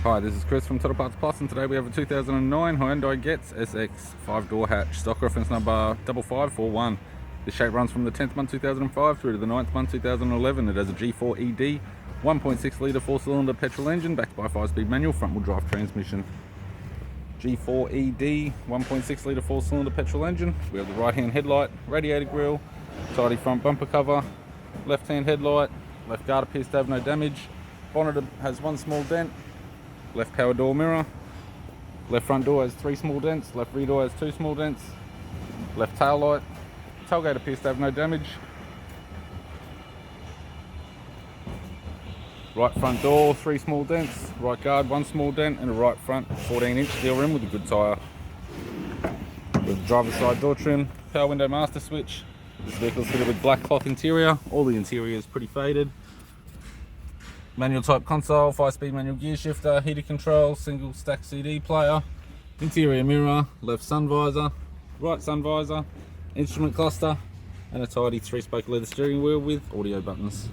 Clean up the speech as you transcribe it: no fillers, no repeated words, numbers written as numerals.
Hi, this is Chris from Total Parts Plus, and today we have a 2009 Hyundai Getz SX 5-door hatch, stock reference number 5541. This shape runs from the 10th month 2005 through to the 9th month 2011. It has a G4ED 1.6 litre 4-cylinder petrol engine backed by 5-speed manual front-wheel drive transmission. G4ED 1.6 litre 4-cylinder petrol engine. We have the right-hand headlight, radiator grille, tidy front bumper cover, left-hand headlight, left guard appears to have no damage. Bonnet has one small dent. Left power door mirror, left front door has 3 small dents, left rear door has 2 small dents, left tail light, tailgate appears to have no damage, right front door 3 small dents, right guard 1 small dent, and a right front 14-inch steel rim with a good tyre. With the driver's side door trim, power window master switch. This vehicle is fitted with black cloth interior. All the interior is pretty faded. Manual type console, 5-speed manual gear shifter, heated control, single stack CD player, interior mirror, left sun visor, right sun visor, instrument cluster, and a tidy 3-spoke leather steering wheel with audio buttons.